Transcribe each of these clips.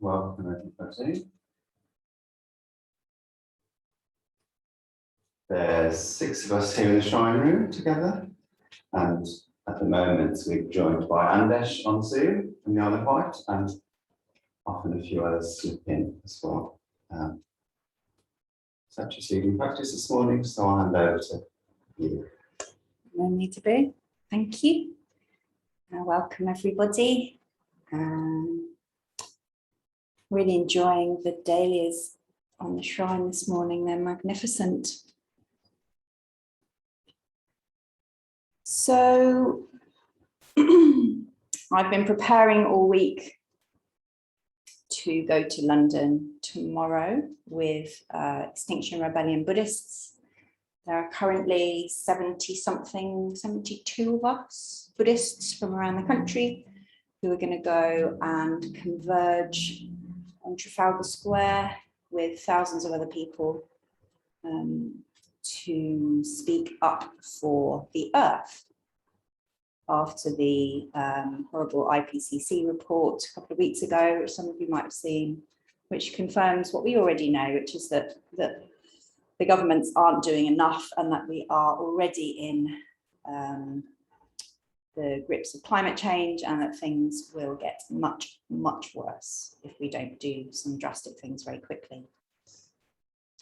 Welcome everybody. There's 6 of us here in the shrine room together, and at the moment we're joined by Andesh on Zoom from the Isle of Wight, and often a few others slip in as well. Satya's leading practice this morning, so I'll hand over to you. No need to be. Thank you. Welcome everybody. Really enjoying the dahlias on the shrine this morning. They're magnificent. So I've been preparing all week to go to London tomorrow with Extinction Rebellion Buddhists. There are currently 72 of us Buddhists from around the country who are going to go and converge on Trafalgar Square with thousands of other people to speak up for the earth after the horrible IPCC report a couple of weeks ago, which some of you might have seen, which confirms what we already know, which is that the governments aren't doing enough and that we are already in the grips of climate change, and that things will get much, much worse if we don't do some drastic things very quickly.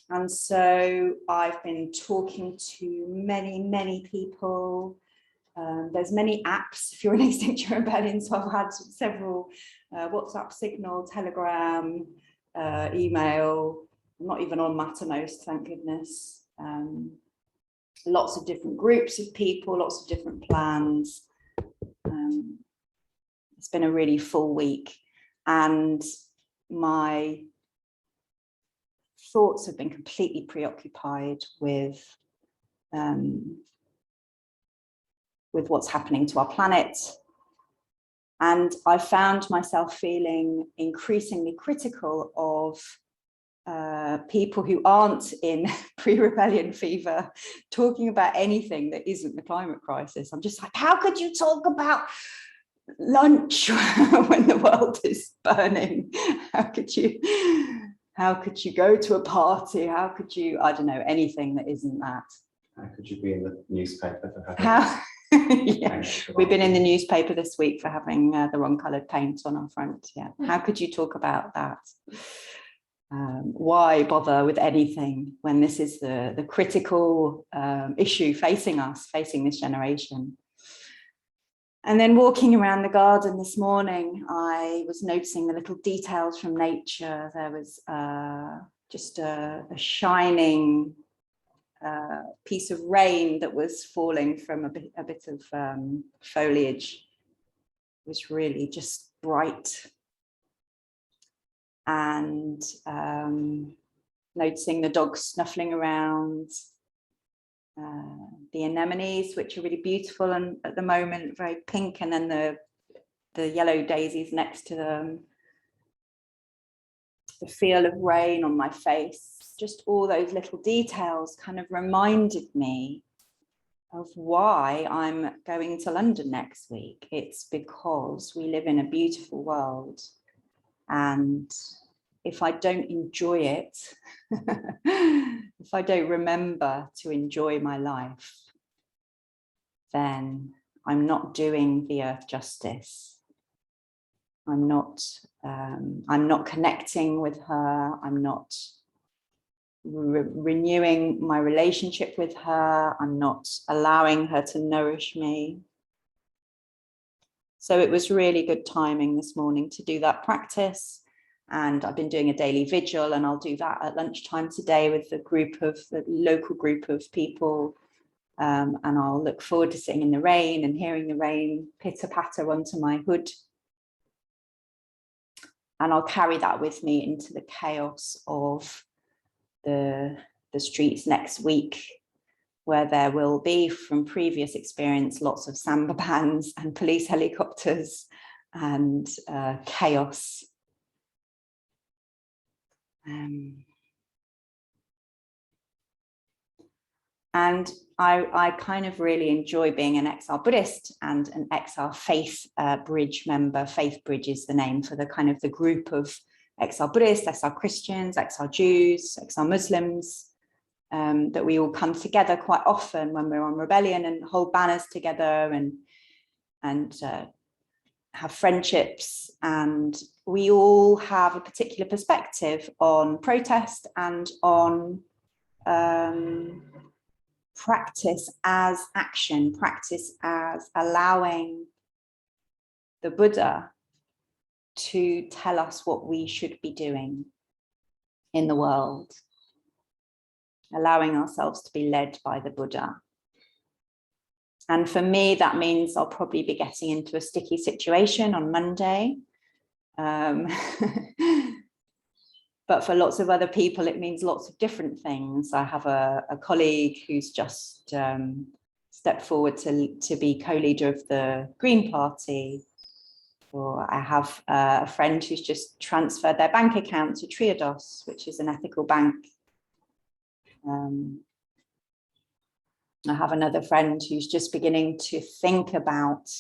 And so I've been talking to many people. There's many apps if you're in Extinction Rebellion, so I've had several WhatsApp, Signal, Telegram, email. I'm not even on Mattermost, thank goodness. Lots of different groups of people, lots of different plans. It's been a really full week, and my thoughts have been completely preoccupied with what's happening to our planet. And I found myself feeling increasingly critical of people who aren't in pre-rebellion fever talking about anything that isn't the climate crisis. I'm just like, how could you talk about lunch when the world is burning? How could you go to a party? How could you, I don't know, anything that isn't that? How could you be in the newspaper for having yeah. We've been in the newspaper this week for having the wrong coloured paint on our front. Yeah. How could you talk about that? Why bother with anything when this is the critical issue facing us, facing this generation? And then walking around the garden this morning, I was noticing the little details from nature. There was just a shining piece of rain that was falling from a bit of foliage. It was really just bright. And noticing the dogs snuffling around, the anemones, which are really beautiful and at the moment very pink, and then the yellow daisies next to them, the feel of rain on my face, just all those little details kind of reminded me of why I'm going to London next week. It's because we live in a beautiful world, and if I don't enjoy it, if I don't remember to enjoy my life, then I'm not doing the earth justice. I'm not connecting with her. I'm not renewing my relationship with her. I'm not allowing her to nourish me. So it was really good timing this morning to do that practice. And I've been doing a daily vigil, and I'll do that at lunchtime today with the local group of people. And I'll look forward to sitting in the rain and hearing the rain pitter patter onto my hood. And I'll carry that with me into the chaos of the streets next week, where there will be, from previous experience, lots of samba bands and police helicopters and chaos. And I kind of really enjoy being an XR Buddhist and an XR Faith Bridge member. Faith Bridge is the name for the kind of the group of exile Buddhists, exile Christians, exile Jews, exile Muslims, that we all come together quite often when we're on rebellion and hold banners together and have friendships, and we all have a particular perspective on protest and on practice as action, practice as allowing the Buddha to tell us what we should be doing in the world, allowing ourselves to be led by the Buddha. And for me, that means I'll probably be getting into a sticky situation on Monday. But for lots of other people, it means lots of different things. I have a colleague who's just stepped forward to be co-leader of the Green Party. Or I have a friend who's just transferred their bank account to Triodos, which is an ethical bank. I have another friend who's just beginning to think about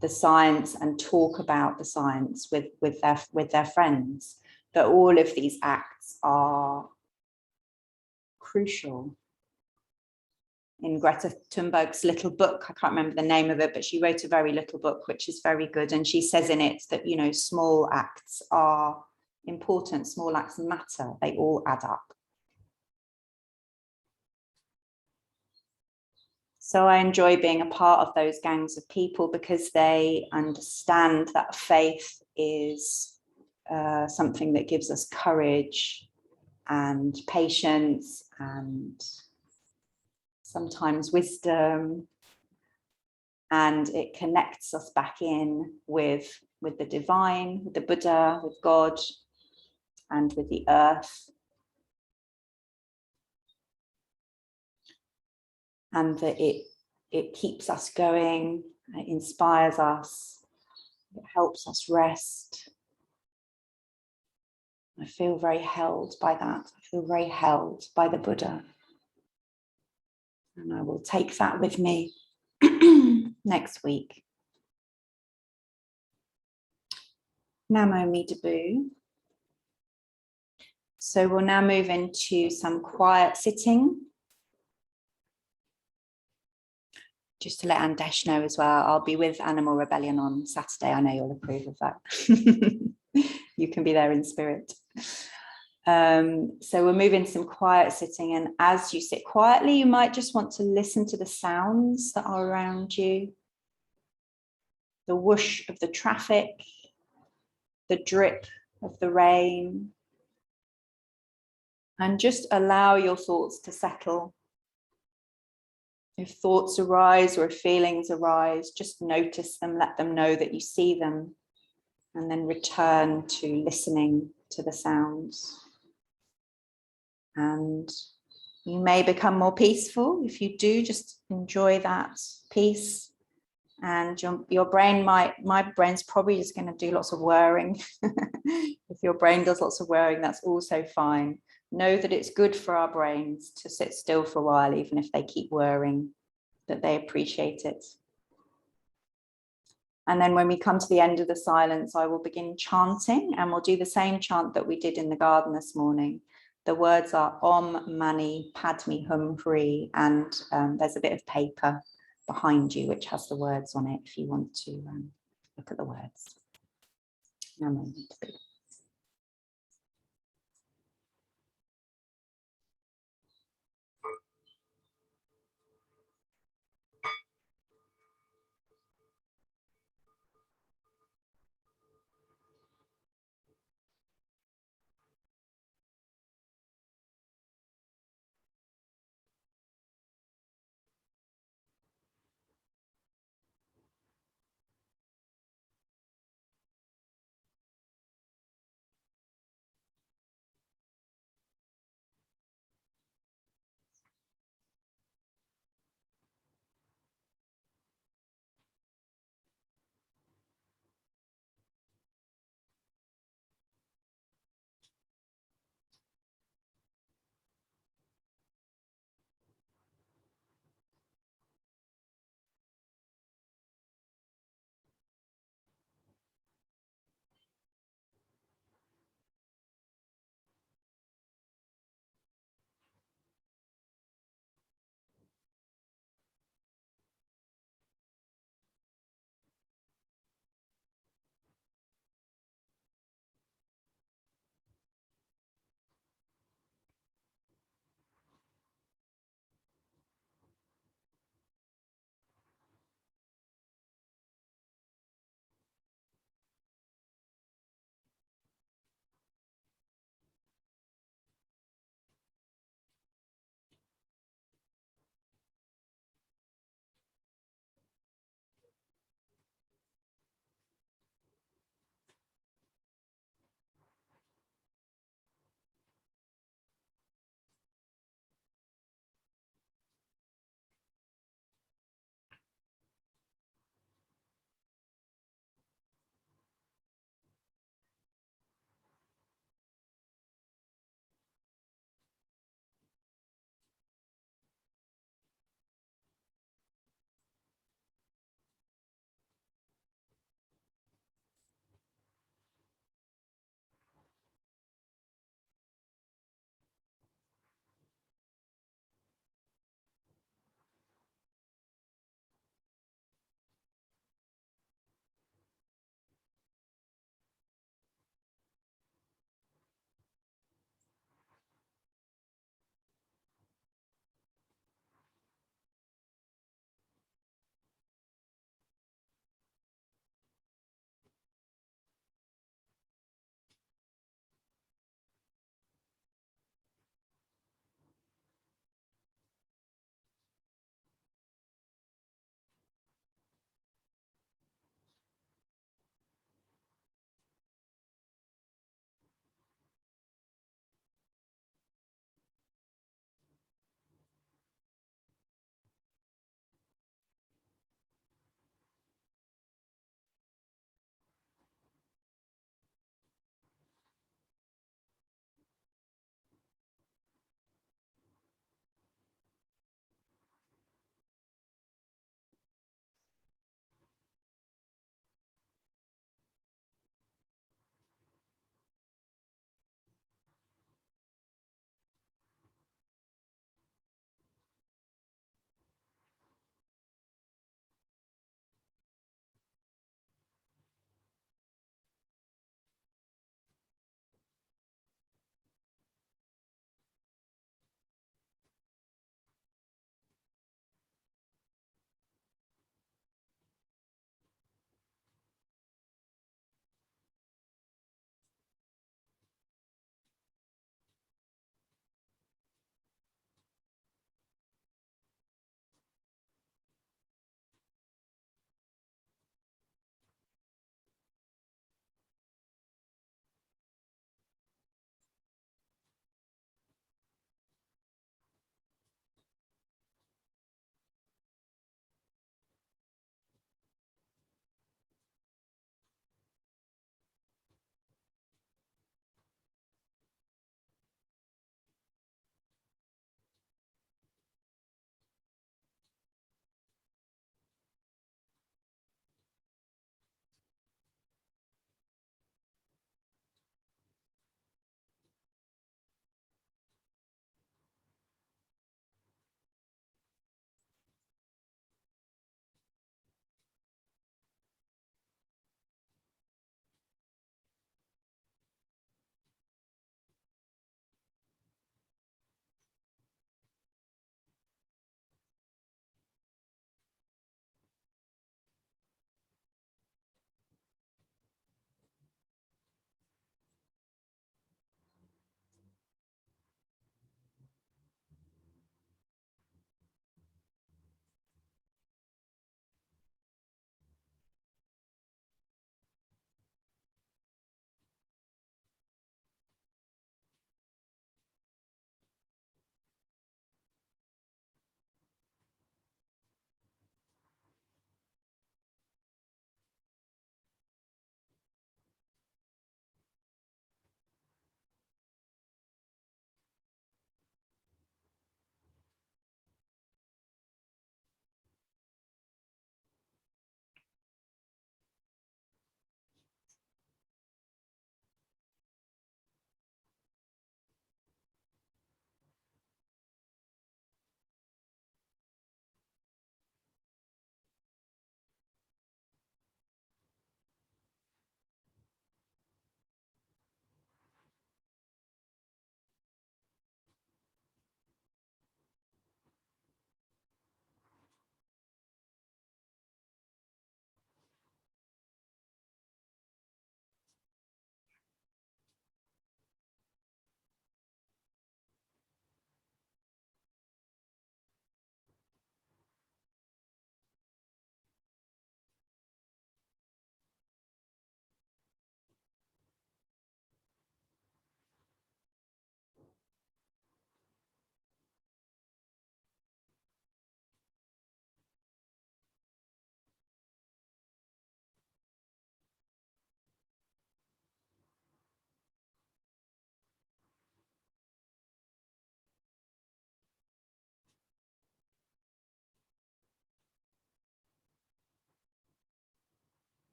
the science and talk about the science with their friends. That all of these acts are crucial. In Greta Thunberg's little book, I can't remember the name of it, but she wrote a very little book, which is very good. And she says in it that, you know, small acts are important, small acts matter, they all add up. So I enjoy being a part of those gangs of people because they understand that faith is something that gives us courage and patience and sometimes wisdom, and it connects us back in with the divine, with the Buddha, with God, and with the earth. And that it keeps us going, it inspires us, it helps us rest. I feel very held by that. I feel very held by the Buddha. And I will take that with me next week. Namo Amitabha. So we'll now move into some quiet sitting. Just to let Andesh know as well, I'll be with Animal Rebellion on Saturday. I know you'll approve of that. You can be there in spirit. So we'll move into some quiet sitting, and as you sit quietly, you might just want to listen to the sounds that are around you. The whoosh of the traffic, the drip of the rain, and just allow your thoughts to settle. If thoughts arise or if feelings arise, just notice them, let them know that you see them, and then return to listening to the sounds. And you may become more peaceful. If you do, just enjoy that peace. And your brain my brain's probably just going to do lots of whirring. If your brain does lots of whirring, that's also fine. Know that it's good for our brains to sit still for a while, even if they keep whirring, that they appreciate it. And then when we come to the end of the silence, I will begin chanting, and we'll do the same chant that we did in the garden this morning. The words are Om Mani Padme Hum Hrih, and there's a bit of paper behind you which has the words on it if you want to look at the words. Namo Amitabha.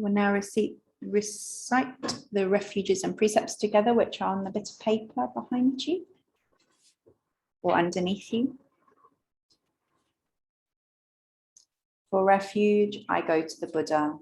We'll now recite the Refuges and Precepts together, which are on the bit of paper behind you or underneath you. For refuge, I go to the Buddha.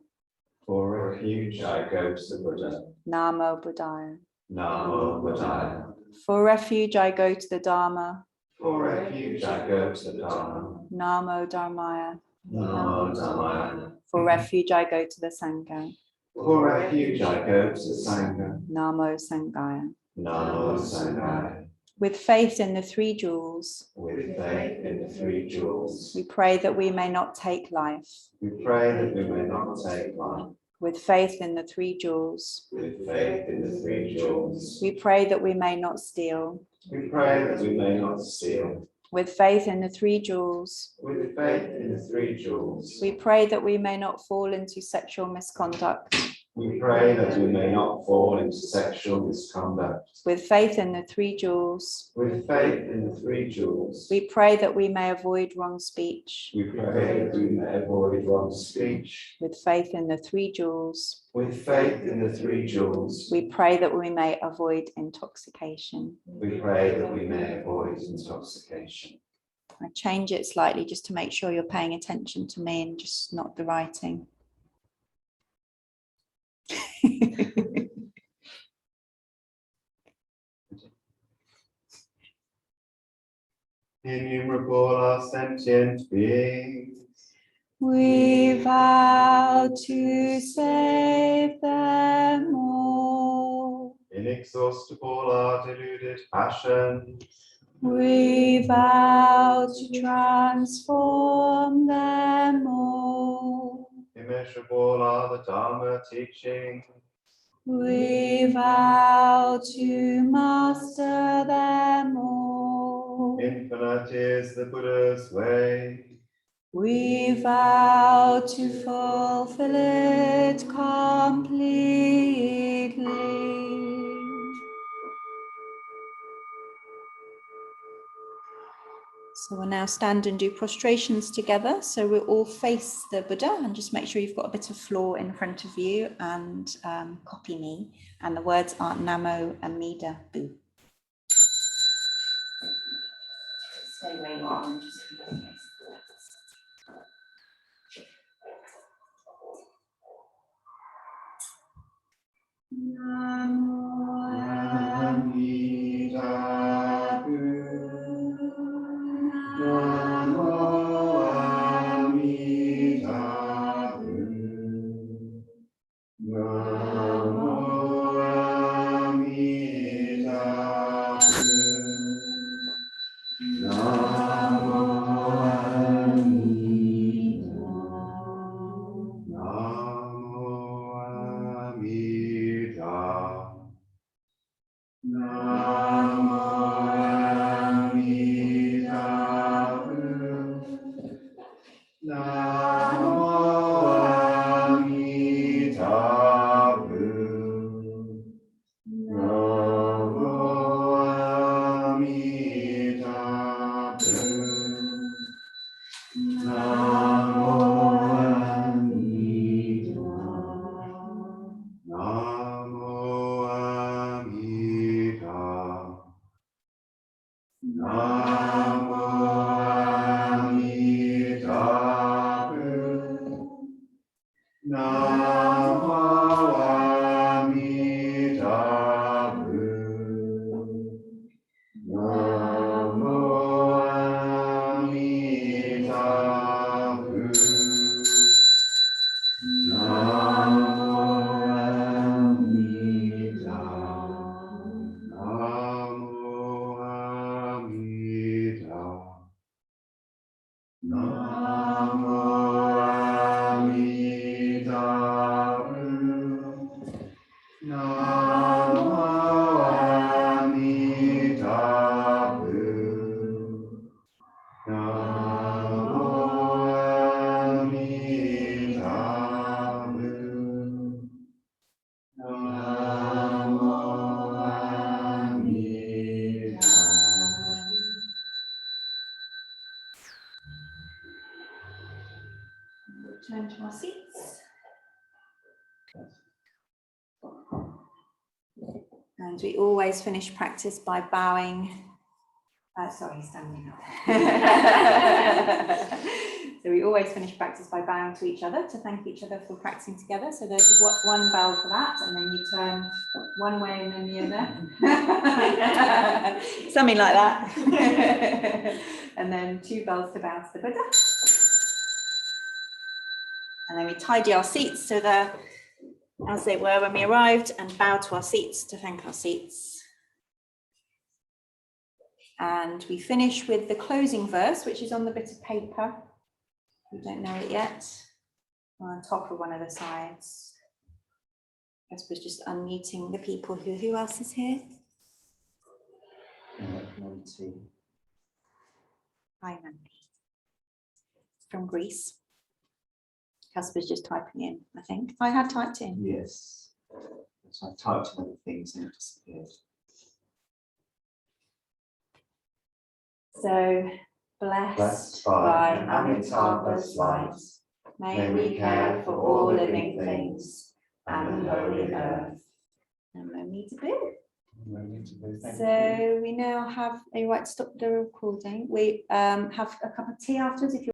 For refuge, I go to the Buddha. Namo Buddhaya. Namo Buddhaya. For refuge, I go to the Dharma. For refuge, I go to the Dharma. Namo Dharmaya. Namo Dharmaya. For refuge, I go to the Sangha. For refuge, I go to the Sangha. Namo Sanghaya. Namo Sanghaya. With faith in the three jewels, With faith in the three jewels, we pray that we may not take life. we pray that we may not take life. With faith in the three jewels, With faith in the three jewels, we pray that we may not steal. we pray that we may not steal. With faith in the three jewels, With faith in the three jewels, we pray that we may not fall into sexual misconduct. we pray that we may not fall into sexual misconduct. With faith in the three jewels, With faith in the three jewels, we pray that we may avoid wrong speech. we pray that we may avoid wrong speech. With faith in the three jewels, With faith in the three jewels, we pray that we may avoid intoxication. we pray that we may avoid intoxication. I change it slightly just to make sure you're paying attention to me and just not the writing. Innumerable are sentient beings. We vow to save them all. Inexhaustible are deluded passions. We vow to transform them all. Immeasurable are the Dharma teachings. We vow to master them all. Infinite is the Buddha's way. We vow to fulfill it completely. So we'll now stand and do prostrations together. So we'll all face the Buddha and just make sure you've got a bit of floor in front of you and copy me. And the words are Namo Amitabha. Stay where you are and just face the words. Namo Amitabha. Namo Amitabha. Namo Amitabha. Namo And we always finish practice by bowing. Standing up. So we always finish practice by bowing to each other to thank each other for practicing together. So there's one bow for that, and then you turn one way and then the other. Something like that. And then 2 bows to bow to the Buddha. And then we tidy our seats so they're as they were when we arrived, and bow to our seats to thank our seats. And we finish with the closing verse, which is on the bit of paper. You don't know it yet. On top of one of the sides. I suppose just unmuting the people who else is here? Hi, Mandy. From Greece. Casper's just typing in, I think. I had typed in. Yes. So I typed in other things and it disappeared. So, blessed by Amitabha's light, may we care for all living things and the holy earth. And no need to do. So we now have, are you right to stop the recording? We have a cup of tea afterwards if you